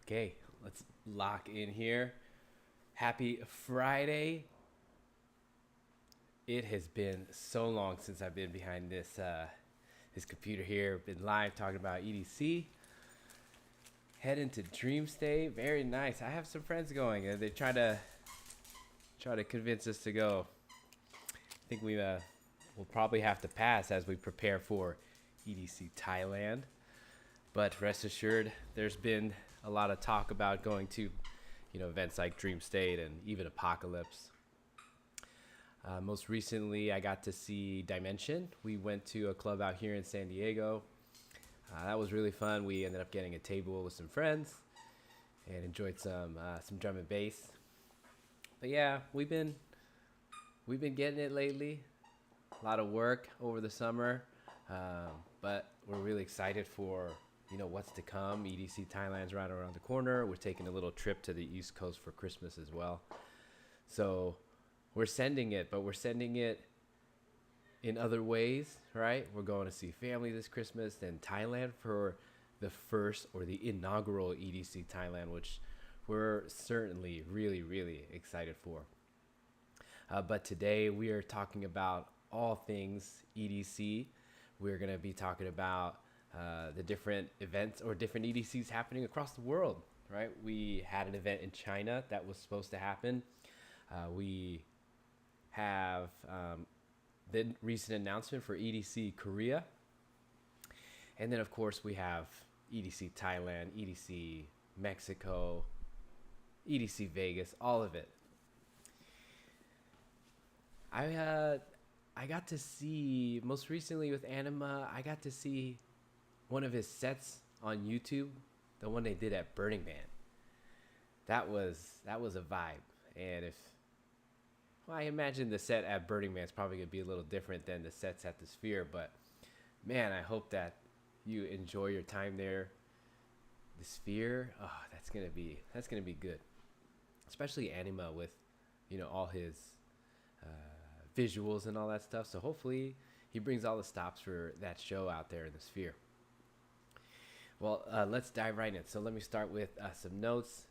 Okay, let's lock in here. Happy Friday. It has been so long since I've been behind this computer here. Been live talking about EDC. Heading to Dream State. Very nice. I have some friends going. They try to convince us to go. I think we'll probably have to pass as we prepare for EDC Thailand. But rest assured, there's been a lot of talk about going to, events like Dream State and even Apocalypse. Most recently, I got to see Dimension. We went to a club out here in San Diego. That was really fun. We ended up getting a table with some friends and enjoyed some drum and bass. But yeah, we've been getting it lately. A lot of work over the summer, but we're really excited for what's to come. EDC Thailand's right around the corner. We're taking a little trip to the East Coast for Christmas as well. So we're sending it, but we're sending it in other ways, right? We're going to see family this Christmas, then Thailand for the first or the inaugural EDC Thailand, which we're certainly really, really excited for. But today we are talking about all things EDC. We're going to be talking about the different events or different EDCs happening across the world, right? We had an event in China that was supposed to happen. We have the recent announcement for EDC Korea. And then, of course, we have EDC Thailand, EDC Mexico, EDC Vegas, all of it. I got to see, most recently with Anima, I got to see one of his sets on YouTube, the one they did at Burning Man. That was a vibe. And I imagine the set at Burning Man is probably gonna be a little different than the sets at the Sphere, but man, I hope that you enjoy your time there. The Sphere, oh, that's gonna be good, especially Anima with all his visuals and all that stuff. So hopefully he brings all the stops for that show out there in the Sphere. Well, let's dive right in. So let me start with some notes.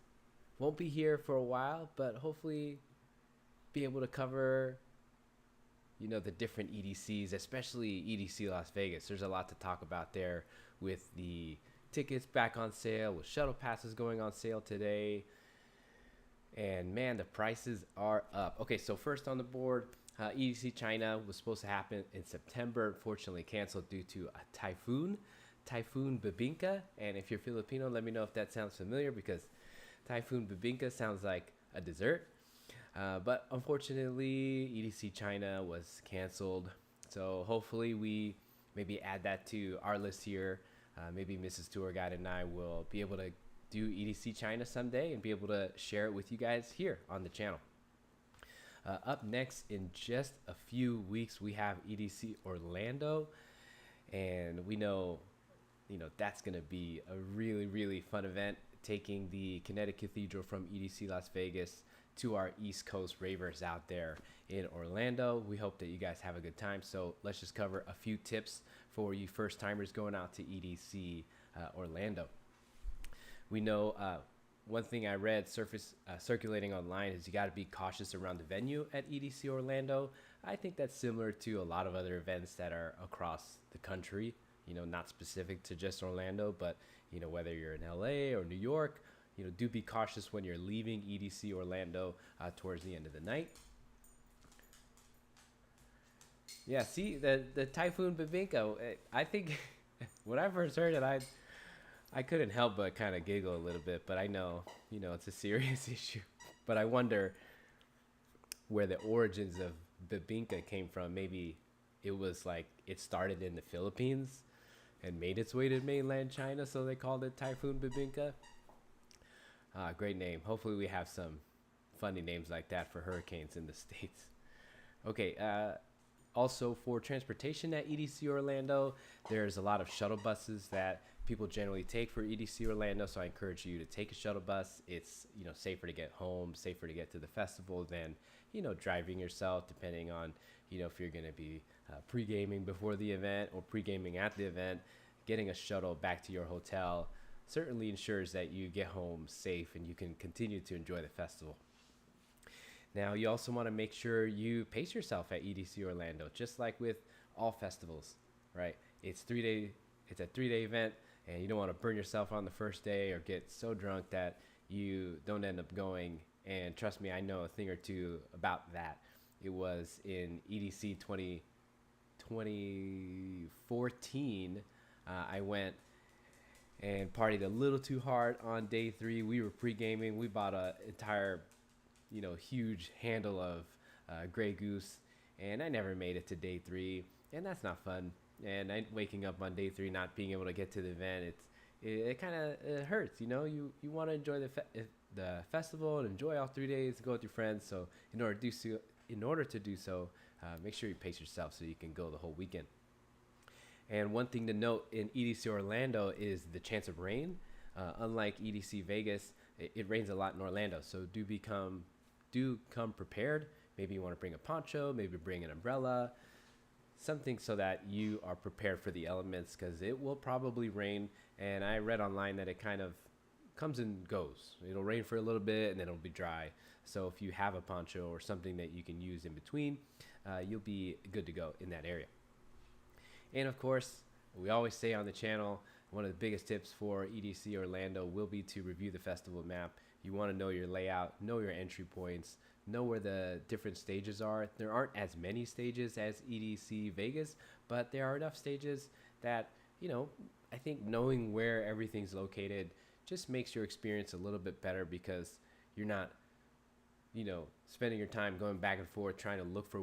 Won't be here for a while, but hopefully be able to cover, the different EDCs, especially EDC Las Vegas. There's a lot to talk about there with the tickets back on sale, with shuttle passes going on sale today. And man, the prices are up. Okay, so first on the board, EDC China was supposed to happen in September. Unfortunately, canceled due to a Typhoon Bebinca. And if you're Filipino, let me know if that sounds familiar, because Typhoon Bebinca sounds like a dessert. But unfortunately, EDC China was canceled. So hopefully we maybe add that to our list here. Maybe Mrs. Tour Guide and I will be able to do EDC China someday and be able to share it with you guys here on the channel. Up next, in just a few weeks, we have EDC Orlando. And we know, that's going to be a really, really fun event, taking the Kinetic Cathedral from EDC Las Vegas to our East Coast ravers out there in Orlando. We hope that you guys have a good time. So let's just cover a few tips for you first timers going out to EDC Orlando. We know one thing I read circulating online is you got to be cautious around the venue at EDC Orlando. I think that's similar to a lot of other events that are across the country, not specific to just Orlando, but whether you're in LA or New York, do be cautious when you're leaving EDC Orlando towards the end of the night. Yeah, see, the Typhoon Bebinca, I think when I first heard it, I couldn't help but kind of giggle a little bit, but I know, it's a serious issue. But I wonder where the origins of Bebinca came from. Maybe it was like it started in the Philippines and made its way to mainland China, so they called it Typhoon Bebinca. Great name. Hopefully we have some funny names like that for hurricanes in the States. Okay, also for transportation at EDC Orlando, there's a lot of shuttle buses that people generally take for EDC Orlando, so I encourage you to take a shuttle bus. It's safer to get home, safer to get to the festival than driving yourself, depending on if you're going to be pre-gaming before the event or pre-gaming at the event. Getting a shuttle back to your hotel certainly ensures that you get home safe and you can continue to enjoy the festival. Now, you also want to make sure you pace yourself at EDC Orlando, just like with all festivals, right? It's a 3-day event, and you don't want to burn yourself on the first day or get so drunk that you don't end up going. And trust me, I know a thing or two about that. It was in EDC 2014. I went and partied a little too hard on day 3. We were pre-gaming. We bought an entire, huge handle of Grey Goose, and I never made it to day 3, and that's not fun. And waking up on day 3 not being able to get to the event, it kind of hurts. You want to enjoy the festival and enjoy all 3 days, go with your friends. So in order to do so, make sure you pace yourself so you can go the whole weekend. And one thing to note in EDC Orlando is the chance of rain. Unlike EDC Vegas, it rains a lot in Orlando, so do come prepared. Maybe you want to bring a poncho, maybe bring an umbrella, something so that you are prepared for the elements, because it will probably rain. And I read online that it kind of comes and goes. It'll rain for a little bit and then it'll be dry. So if you have a poncho or something that you can use in between, you'll be good to go in that area. And of course, we always say on the channel, one of the biggest tips for EDC Orlando will be to review the festival map. You want to know your layout, know your entry points, know where the different stages are. There aren't as many stages as EDC Vegas, but there are enough stages that, I think knowing where everything's located just makes your experience a little bit better, because you're not, spending your time going back and forth trying to look for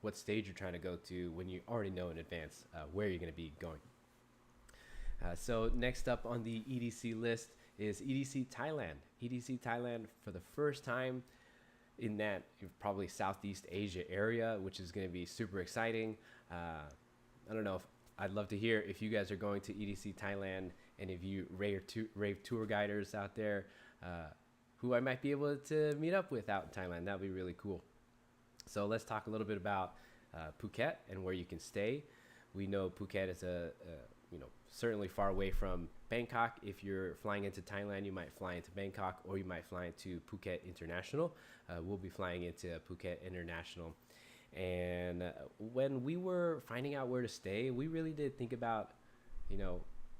what stage you're trying to go to when you already know in advance where you're going to be going. So next up on the EDC list is EDC Thailand. EDC Thailand, for the first time in that probably Southeast Asia area, which is going to be super exciting. I don't know, I'd love to hear if you guys are going to EDC Thailand, and if you Rave tour guiders out there who I might be able to meet up with out in Thailand. That would be really cool. So let's talk a little bit about Phuket and where you can stay. We know Phuket is certainly far away from Bangkok. If you're flying into Thailand, you might fly into Bangkok, or you might fly into Phuket International. We'll be flying into Phuket International. And when we were finding out where to stay, we really did think about,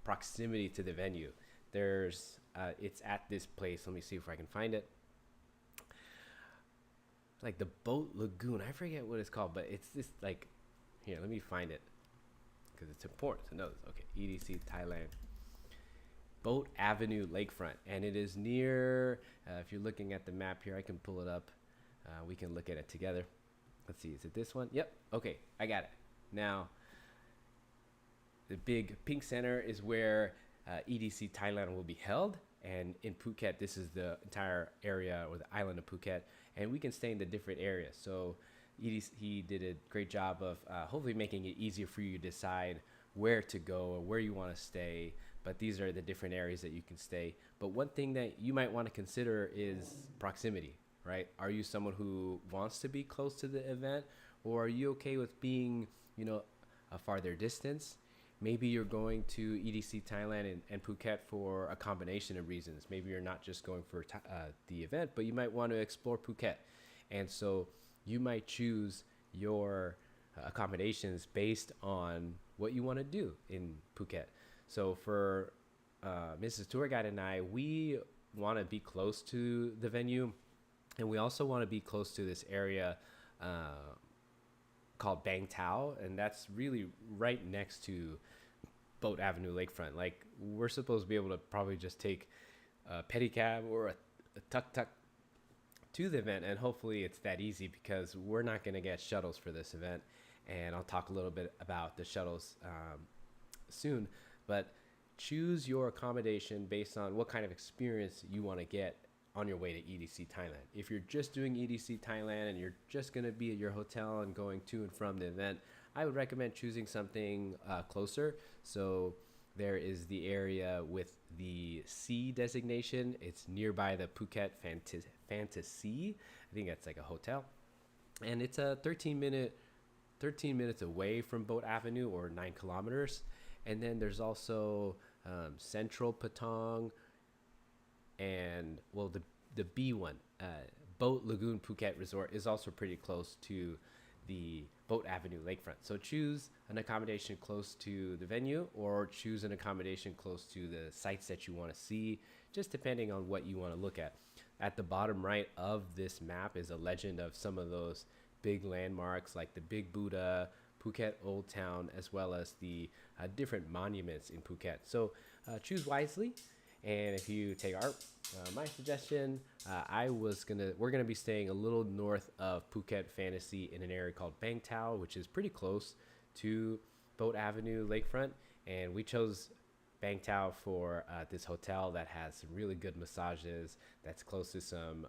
proximity to the venue. It's at this place. Let me see if I can find it. Like the Boat Lagoon. I forget what it's called, but it's this here, let me find it, because it's important to know this. Okay, EDC Thailand. Boat Avenue Lakefront. And it is near, if you're looking at the map here, I can pull it up. We can look at it together. Let's see, is it this one? Yep, okay, I got it. Now, the big pink center is where EDC Thailand will be held. And in Phuket, this is the entire area, or the island of Phuket. And we can stay in the different areas. So he did a great job of hopefully making it easier for you to decide where to go or where you want to stay. But these are the different areas that you can stay. But one thing that you might want to consider is proximity, right? Are you someone who wants to be close to the event, or are you okay with being, a farther distance? Maybe you're going to EDC Thailand and Phuket for a combination of reasons. Maybe you're not just going for the event, but you might want to explore Phuket. And so you might choose your accommodations based on what you want to do in Phuket. So for Mrs. Tour Guide and I, we want to be close to the venue, and we also want to be close to this area called Bang Tao, and that's really right next to Boat Avenue Lakefront. Like, we're supposed to be able to probably just take a pedicab or a tuk-tuk to the event, and hopefully it's that easy, because we're not going to get shuttles for this event, and I'll talk a little bit about the shuttles soon. But choose your accommodation based on what kind of experience you want to get on your way to EDC Thailand. If you're just doing EDC Thailand and you're just going to be at your hotel and going to and from the event, I would recommend choosing something closer. So there is the area with the C designation. It's nearby the Phuket Fantasy. I think that's like a hotel. And it's a 13 minutes away from Boat Avenue, or 9 kilometers. And then there's also Central Patong, and well, the B one, Boat Lagoon Phuket Resort, is also pretty close to the Boat Avenue lakefront. So choose an accommodation close to the venue, or choose an accommodation close to the sites that you want to see, just depending on what you want to look at. At the bottom right of this map is a legend of some of those big landmarks like the Big Buddha, Phuket Old Town, as well as the different monuments in Phuket. So choose wisely. And if you take my suggestion, we're gonna be staying a little north of Phuket Fantasy in an area called Bang Tao, which is pretty close to Boat Avenue lakefront, and we chose Bang Tao for this hotel that has some really good massages, that's close to some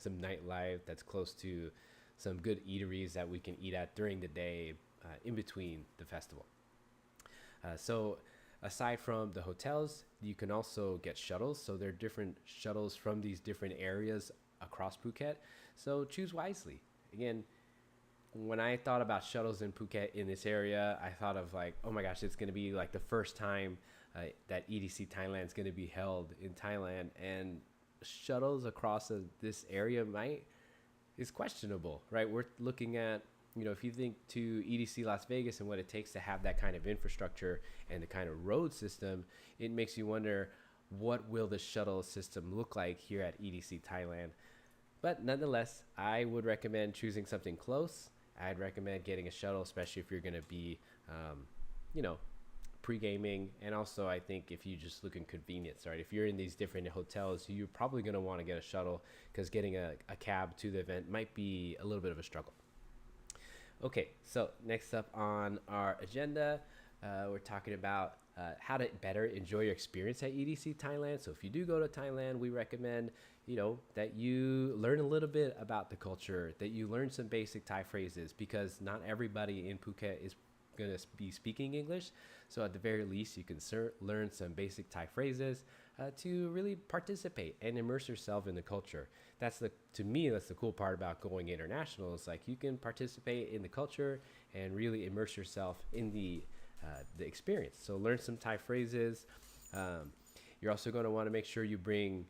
nightlife, that's close to some good eateries that we can eat at during the day in between the festival. So aside from the hotels, you can also get shuttles. So there are different shuttles from these different areas across Phuket. So choose wisely. Again, when I thought about shuttles in Phuket in this area, I thought of like, oh my gosh, it's going to be like the first time that EDC Thailand is going to be held in Thailand, and shuttles across this area is questionable, right? We're looking at, if you think to EDC Las Vegas and what it takes to have that kind of infrastructure and the kind of road system, it makes you wonder, what will the shuttle system look like here at EDC Thailand? But nonetheless, I would recommend choosing something close. I'd recommend getting a shuttle, especially if you're going to be, pre-gaming. And also, I think if you just look in convenience, right? If you're in these different hotels, you're probably going to want to get a shuttle, because getting a cab to the event might be a little bit of a struggle. Okay, so next up on our agenda, we're talking about how to better enjoy your experience at EDC Thailand. So if you do go to Thailand, we recommend, that you learn a little bit about the culture, that you learn some basic Thai phrases, because not everybody in Phuket is going to be speaking English. So at the very least, you can learn some basic Thai phrases to really participate and immerse yourself in the culture. To me, that's the cool part about going international. It's like you can participate in the culture and really immerse yourself in the experience. So learn some Thai phrases. You're also going to want to make sure you bring,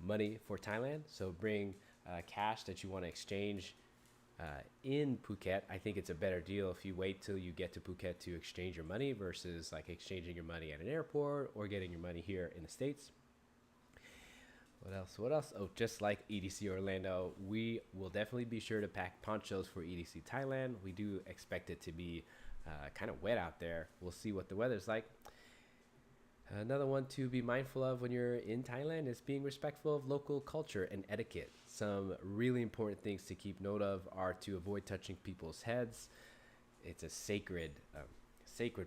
money for Thailand. So bring cash that you want to exchange in Phuket. I think it's a better deal if you wait till you get to Phuket to exchange your money versus like exchanging your money at an airport or getting your money here in the States. What else? Oh, just like EDC Orlando, we will definitely be sure to pack ponchos for EDC Thailand. We do expect it to be kind of wet out there. We'll see what the weather's like. Another one to be mindful of when you're in Thailand is being respectful of local culture and etiquette. Some really important things to keep note of are to avoid touching people's heads. It's a sacred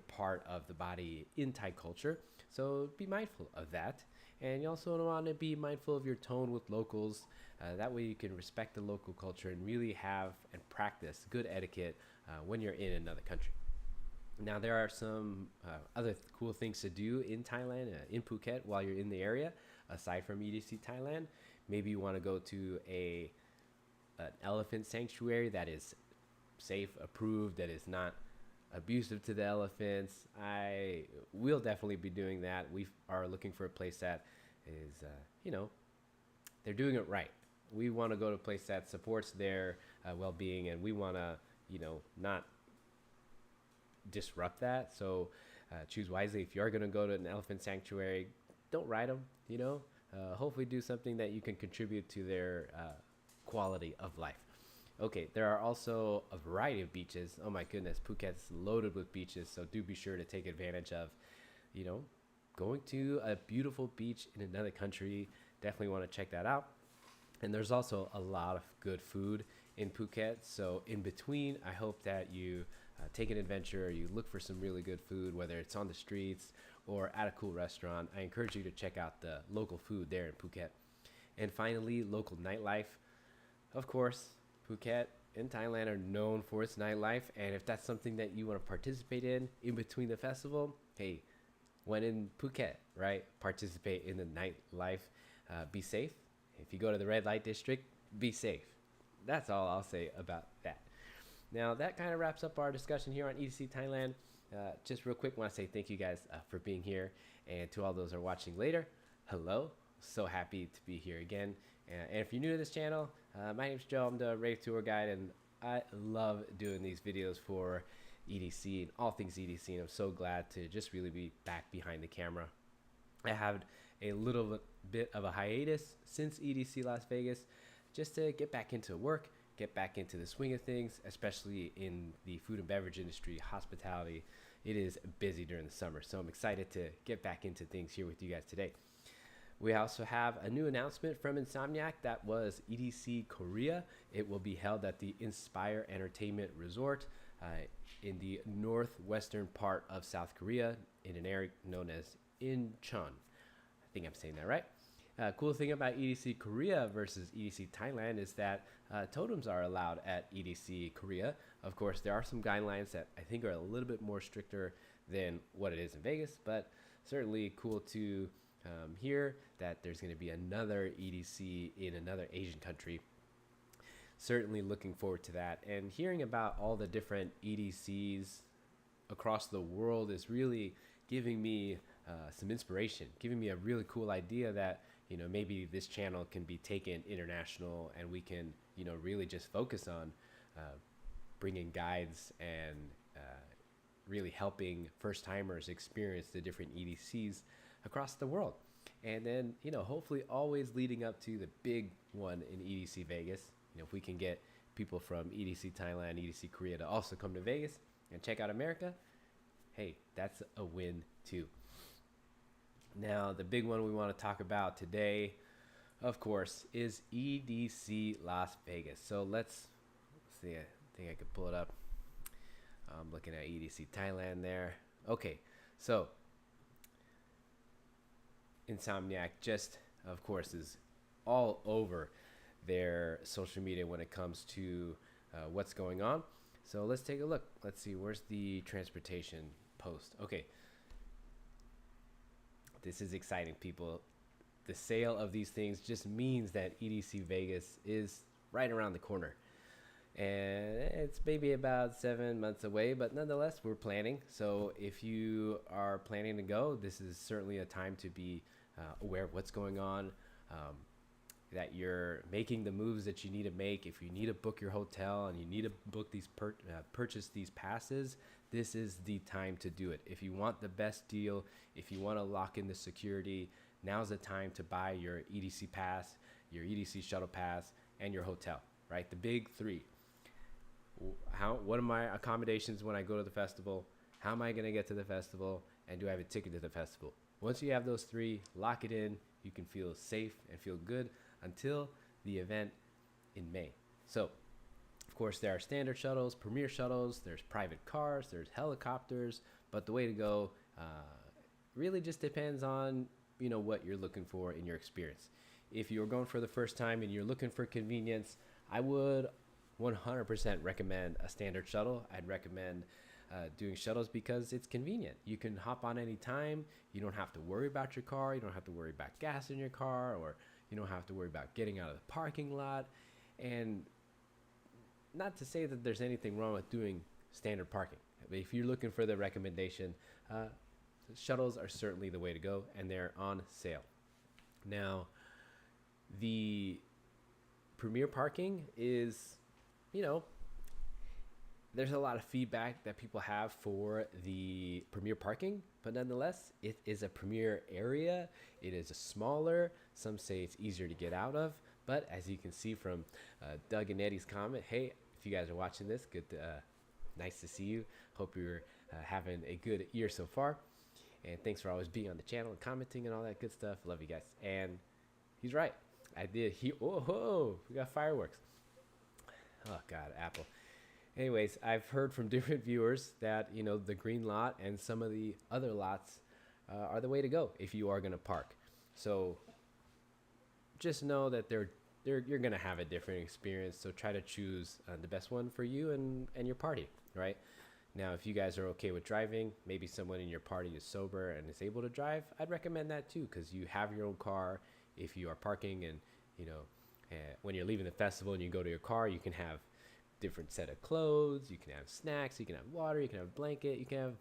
part of the body in Thai culture, so be mindful of that. And you also want to be mindful of your tone with locals. That way you can respect the local culture and really have and practice good etiquette when you're in another country. Now, there are some other cool things to do in Thailand, in Phuket, while you're in the area, aside from EDC Thailand. Maybe you want to go to an elephant sanctuary that is safe, approved, that is not abusive to the elephants. I will definitely be doing that. We are looking for a place that is, they're doing it right. We want to go to a place that supports their well-being, and we want to, not disrupt that. So choose wisely. If you are going to go to an elephant sanctuary, don't ride them, hopefully do something that you can contribute to their quality of life. Okay, there are also a variety of beaches. Oh my goodness, Phuket's loaded with beaches, so do be sure to take advantage of, going to a beautiful beach in another country. Definitely want to check that out. And there's also a lot of good food in Phuket. So in between, I hope that you take an adventure, you look for some really good food, whether it's on the streets or at a cool restaurant. I encourage you to check out the local food there in Phuket. And finally, local nightlife. Of course, Phuket and Thailand are known for its nightlife, and if that's something that you want to participate in between the festival, hey, when in Phuket, right, participate in the nightlife. Be safe. If you go to the red light district, be safe. That's all I'll say about that. Now, that kind of wraps up our discussion here on EDC Thailand. Just real quick, want to say thank you guys for being here, and to all those who are watching later, hello. So happy to be here again. And if you're new to this channel, my name's Joe. I'm the Rave tour guide, and I love doing these videos for EDC and all things EDC. And I'm so glad to just really be back behind the camera. I had a little bit of a hiatus since EDC Las Vegas, just to get back into work, get back into the swing of things, especially in the food and beverage industry, hospitality. It is busy during the summer, so I'm excited to get back into things here with you guys today. We also have a new announcement from Insomniac. That was EDC Korea. It will be held at the Inspire Entertainment Resort in the northwestern part of South Korea, in an area known as Incheon. I think I'm saying that right. Cool thing about EDC Korea versus EDC Thailand is that totems are allowed at EDC Korea. Of course, there are some guidelines that I think are a little bit more stricter than what it is in Vegas, but certainly cool to hear that there's going to be another EDC in another Asian country. Certainly looking forward to that, and hearing about all the different EDCs across the world is really giving me some inspiration, giving me a really cool idea that, you know, maybe this channel can be taken international, and we can, you know, really just focus on bringing guides and really helping first timers experience the different EDCs across the world. And then, you know, hopefully always leading up to the big one in EDC Vegas. You know, if we can get people from EDC Thailand, EDC Korea to also come to Vegas and check out America, hey, that's a win too. Now, the big one we want to talk about today, of course, is EDC Las Vegas. So let's see, I think I could pull it up. I'm looking at EDC Thailand there. Okay, so Insomniac just, of course, is all over their social media when it comes to what's going on. So let's take a look. Let's see, where's the transportation post? Okay, this is exciting, people. The sale of these things just means that EDC Vegas is right around the corner, and it's maybe about 7 months away, but nonetheless, we're planning. So if you are planning to go, this is certainly a time to be aware of what's going on, that you're making the moves that you need to make. If you need to book your hotel and you need to book these purchase these passes, this is the time to do it. If you want the best deal, if you want to lock in the security, now's the time to buy your EDC pass, your EDC shuttle pass, and your hotel, right? The big three. What are my accommodations when I go to the festival? How am I going to get to the festival? And do I have a ticket to the festival? Once you have those three, lock it in. You can feel safe and feel good until the event in May. So, of course, there are standard shuttles, premier shuttles, there's private cars, there's helicopters, but the way to go really just depends on, you know, what you're looking for in your experience. If you're going for the first time and you're looking for convenience, I would 100% recommend a standard shuttle. I'd recommend doing shuttles because it's convenient. You can hop on any time. You don't have to worry about your car. You don't have to worry about gas in your car, or you don't have to worry about getting out of the parking lot. And not to say that there's anything wrong with doing standard parking, but if you're looking for the recommendation, shuttles are certainly the way to go, and they're on sale. Now, the premier parking is, you know, there's a lot of feedback that people have for the premier parking, but nonetheless, it is a premier area. It is a smaller. Some say it's easier to get out of, but as you can see from Doug and Eddie's comment, hey, if you guys are watching this, good, nice to see you. Hope you're having a good year so far, and thanks for always being on the channel and commenting and all that good stuff. Love you guys. And he's right. I did. Whoa, we got fireworks. Oh God, Apple. Anyways, I've heard from different viewers that, you know, the green lot and some of the other lots are the way to go if you are going to park. So just know that you're going to have a different experience. So try to choose the best one for you and your party, right? Now, if you guys are okay with driving, maybe someone in your party is sober and is able to drive, I'd recommend that too, because you have your own car. If you are parking and, you know, when you're leaving the festival and you go to your car, you can have different set of clothes, you can have snacks, you can have water, you can have a blanket, you can have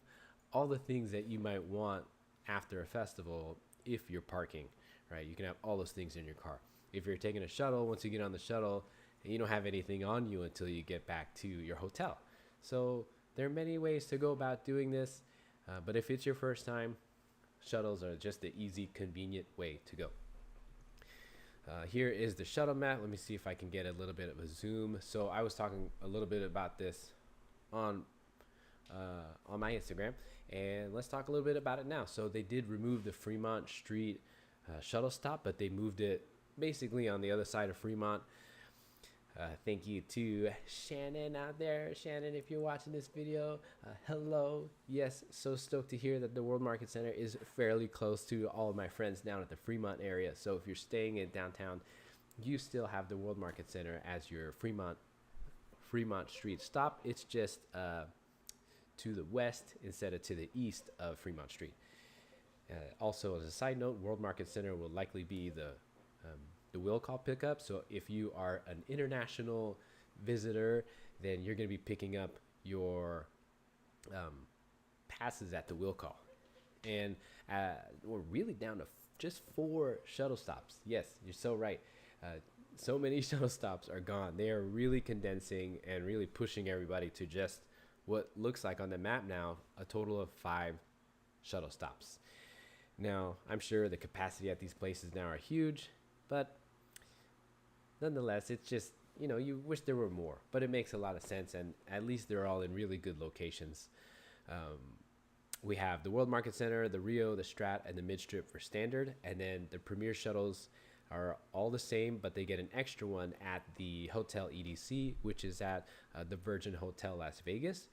all the things that you might want after a festival if you're parking, right? You can have all those things in your car. If you're taking a shuttle, once you get on the shuttle, you don't have anything on you until you get back to your hotel. So there are many ways to go about doing this, but if it's your first time, shuttles are just the easy, convenient way to go. Here is the shuttle map. Let me see if I can get a little bit of a zoom. So I was talking a little bit about this on my Instagram, and let's talk a little bit about it now. So they did remove the Fremont Street shuttle stop, but they moved it basically on the other side of Fremont. Thank you to Shannon out there. Shannon, if you're watching this video, hello. Yes, so stoked to hear that the World Market Center is fairly close to all of my friends down at the Fremont area. So if you're staying in downtown, you still have the World Market Center as your Fremont Street stop. It's just to the west instead of to the east of Fremont Street. Also, as a side note, World Market Center will likely be the will call pickup. So if you are an international visitor, then you're going to be picking up your passes at the will call. And we're really down to just 4 shuttle stops. Yes, you're so right. So many shuttle stops are gone. They are really condensing and really pushing everybody to just what looks like on the map now a total of 5 shuttle stops. Now, I'm sure the capacity at these places now are huge, but nonetheless, it's just, you wish there were more, but it makes a lot of sense, and at least they're all in really good locations. We have the World Market Center, the Rio, the Strat, and the Midstrip for standard, and then the Premier shuttles are all the same, but they get an extra one at the Hotel EDC, which is at the Virgin Hotel Las Vegas.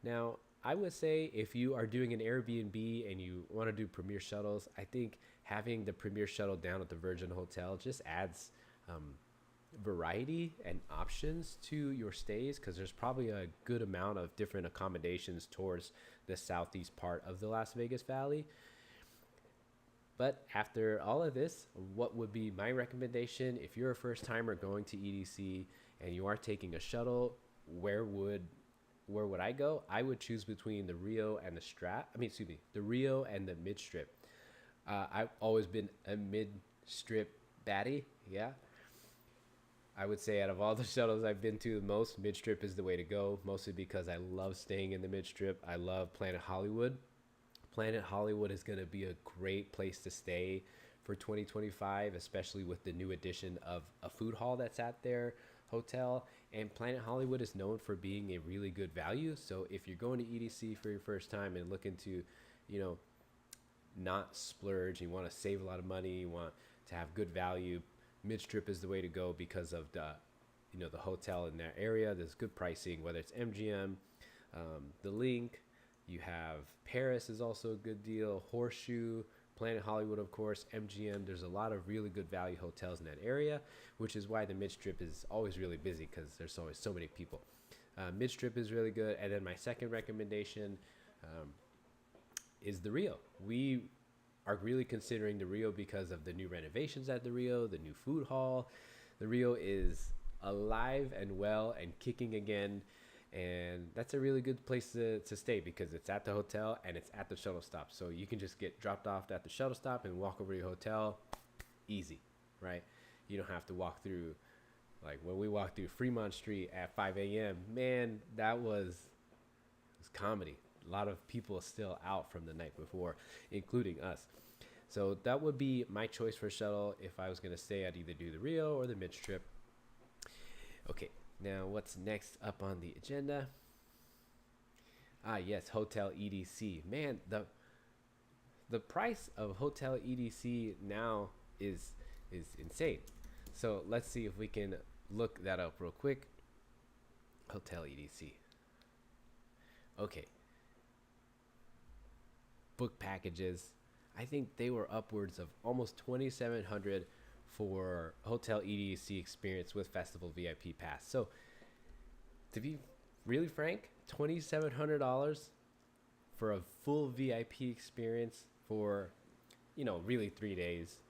Now, I would say if you are doing an Airbnb and you want to do Premier shuttles, I think having the Premier shuttle down at the Virgin Hotel just adds variety and options to your stays, because there's probably a good amount of different accommodations towards the southeast part of the Las Vegas Valley. But after all of this, what would be my recommendation if you're a first timer going to EDC and you are taking a shuttle? Where would I go? I would choose between the Rio and the Rio and the Midstrip. I've always been a Midstrip baddie. Yeah. I would say out of all the shuttles I've been to the most, Midstrip is the way to go, mostly because I love staying in the Midstrip. I love Planet Hollywood. Planet Hollywood is going to be a great place to stay for 2025, especially with the new addition of a food hall that's at their hotel. And Planet Hollywood is known for being a really good value. So if you're going to EDC for your first time and looking to, not splurge, you want to save a lot of money, you want to have good value, Midstrip is the way to go because of the hotel in that area. There's good pricing, whether it's MGM, the Link. You have Paris is also a good deal, Horseshoe, Planet Hollywood, of course, MGM. There's a lot of really good value hotels in that area, which is why the Midstrip is always really busy, because there's always so many people. Midstrip is really good. And then my second recommendation is the Rio. We are really considering the Rio because of the new renovations at the Rio, the new food hall. The Rio is alive and well and kicking again. And that's a really good place to stay, because it's at the hotel and it's at the shuttle stop. So you can just get dropped off at the shuttle stop and walk over to your hotel. Easy, right? You don't have to walk through, like when we walked through Fremont Street at 5 a.m., man, it was comedy. A lot of people still out from the night before, including us. So that would be my choice for shuttle. If I was going to stay, I'd either do the Rio or the Midstrip. Okay. Now, what's next up on the agenda? Yes, Hotel EDC. Man, the price of Hotel EDC now is insane. So let's see if we can look that up real quick. Hotel EDC. Okay. Book packages. I think they were upwards of almost $2,700 for Hotel EDC experience with Festival VIP Pass. So to be really frank, $2,700 for a full VIP experience for, really 3 days.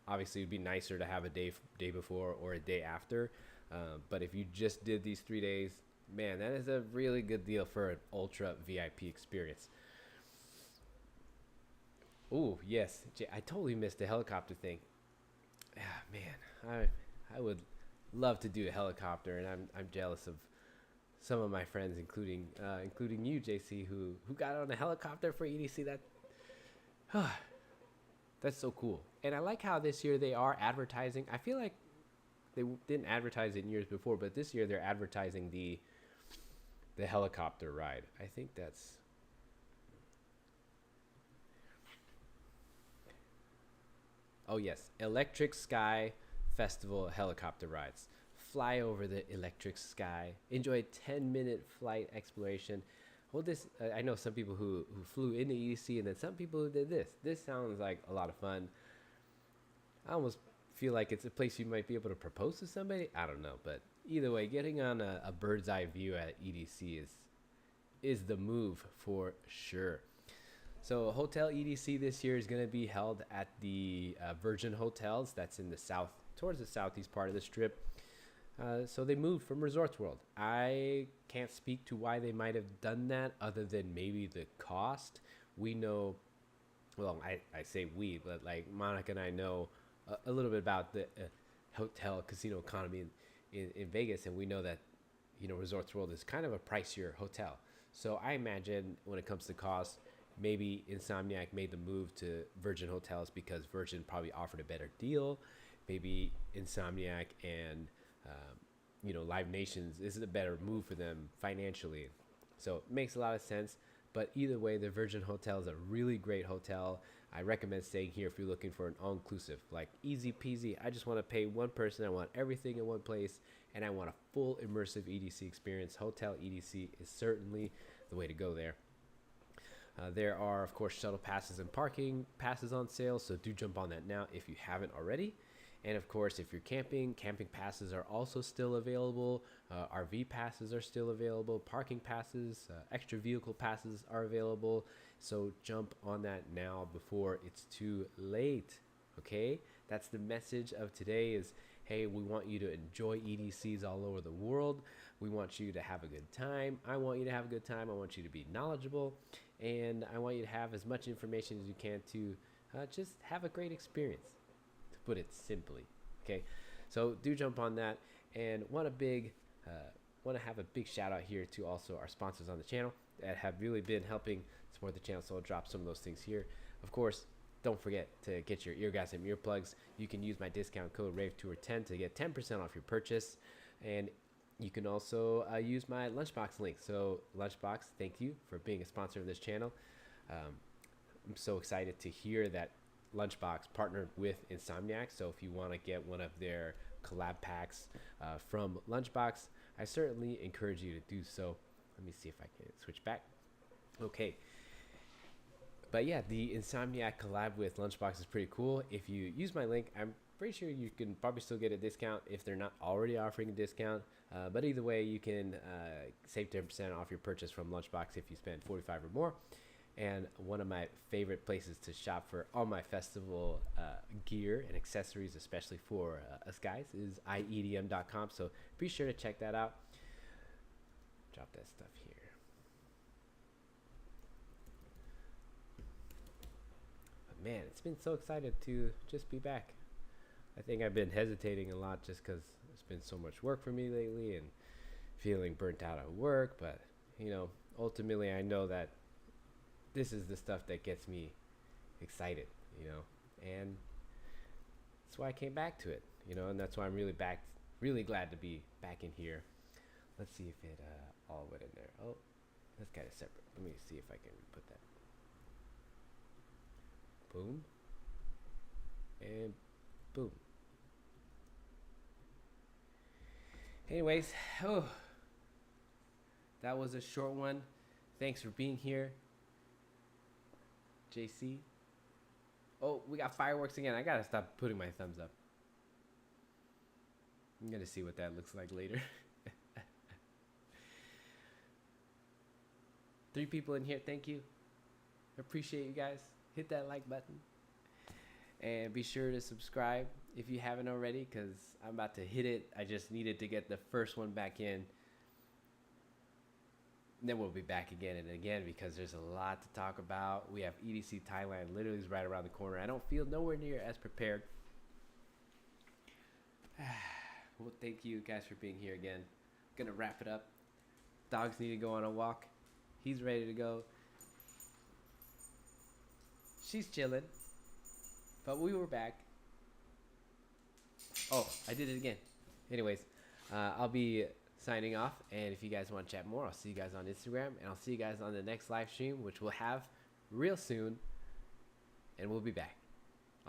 Obviously, it'd be nicer to have a day before or a day after. But if you just did these 3 days, man, that is a really good deal for an ultra VIP experience. Oh yes, I totally missed the helicopter thing. Ah, man, I would love to do a helicopter, and I'm jealous of some of my friends, including you, JC, who got on a helicopter for EDC. That's so cool. And I like how this year they are advertising. I feel like they didn't advertise it in years before, but this year they're advertising the helicopter ride. I think that's Oh yes, Electric Sky Festival helicopter rides. Fly over the electric sky. Enjoy a 10-minute flight exploration. Well, I know some people who flew into EDC, and then some people who did this. This sounds like a lot of fun. I almost feel like it's a place you might be able to propose to somebody. I don't know, but either way, getting on a bird's eye view at EDC is the move for sure. So Hotel EDC this year is going to be held at the Virgin Hotels. That's in the south, towards the southeast part of the strip. So they moved from Resorts World. I can't speak to why they might have done that, other than maybe the cost. We know, well, I say we, but like Monica and I know a little bit about the hotel casino economy in Vegas, and we know that Resorts World is kind of a pricier hotel. So I imagine when it comes to cost, maybe Insomniac made the move to Virgin Hotels because Virgin probably offered a better deal. Maybe Insomniac and Live Nations, this is a better move for them financially. So it makes a lot of sense. But either way, the Virgin Hotel is a really great hotel. I recommend staying here if you're looking for an all-inclusive, like easy peasy. I just want to pay one person. I want everything in one place, and I want a full immersive EDC experience. Hotel EDC is certainly the way to go there. There are, of course, shuttle passes and parking passes on sale, so do jump on that now if you haven't already. And of course, if you're camping passes are also still available. RV passes are still available. Parking passes, extra vehicle passes are available. So jump on that now before it's too late. Okay, that's the message of today. Is hey, we want you to enjoy EDCs all over the world. We want you to have a good time. I want you to have a good time. I want you to be knowledgeable, and I want you to have as much information as you can to just have a great experience, to put it simply. Okay, so do jump on that, and want to have a big shout out here to also our sponsors on the channel that have really been helping support the channel. So I'll drop some of those things here. Of course, don't forget to get your eargasm earplugs. You can use my discount code RAVETOUR10 to get 10% off your purchase, and you can also use my Lunchbox link. So Lunchbox, thank you for being a sponsor of this channel. I'm so excited to hear that Lunchbox partnered with Insomniac. So if you want to get one of their collab packs from Lunchbox, I certainly encourage you to do so. Let me see if I can switch back. Okay. But yeah, the Insomniac collab with Lunchbox is pretty cool. If you use my link, I'm pretty sure you can probably still get a discount if they're not already offering a discount. But either way, you can save 10% off your purchase from Lunchbox if you spend $45 or more. And one of my favorite places to shop for all my festival gear and accessories, especially for us guys, is iedm.com. So be sure to check that out. Drop that stuff here. But man, it's been so excited to just be back. I think I've been hesitating a lot just because it's been so much work for me lately and feeling burnt out at work. But, ultimately I know that this is the stuff that gets me excited, and that's why I came back to it, and that's why I'm really glad to be back in here. Let's see if it all went in there. Oh, that's kind of separate. Let me see if I can put that. Boom. And boom. Anyways, that was a short one. Thanks for being here, JC. Oh, we got fireworks again. I gotta stop putting my thumbs up. I'm gonna see what that looks like later. 3 people in here. Thank you. Appreciate you guys. Hit that like button. And be sure to subscribe if you haven't already, because I'm about to hit it. I just needed to get the first one back in. Then we'll be back again and again because there's a lot to talk about. We have EDC Thailand literally is right around the corner. I don't feel nowhere near as prepared. Well, thank you guys for being here again. Gonna wrap it up. Dogs need to go on a walk. He's ready to go. She's chilling. But we were back. Oh, I did it again. Anyways, I'll be signing off. And if you guys want to chat more, I'll see you guys on Instagram. And I'll see you guys on the next live stream, which we'll have real soon. And we'll be back.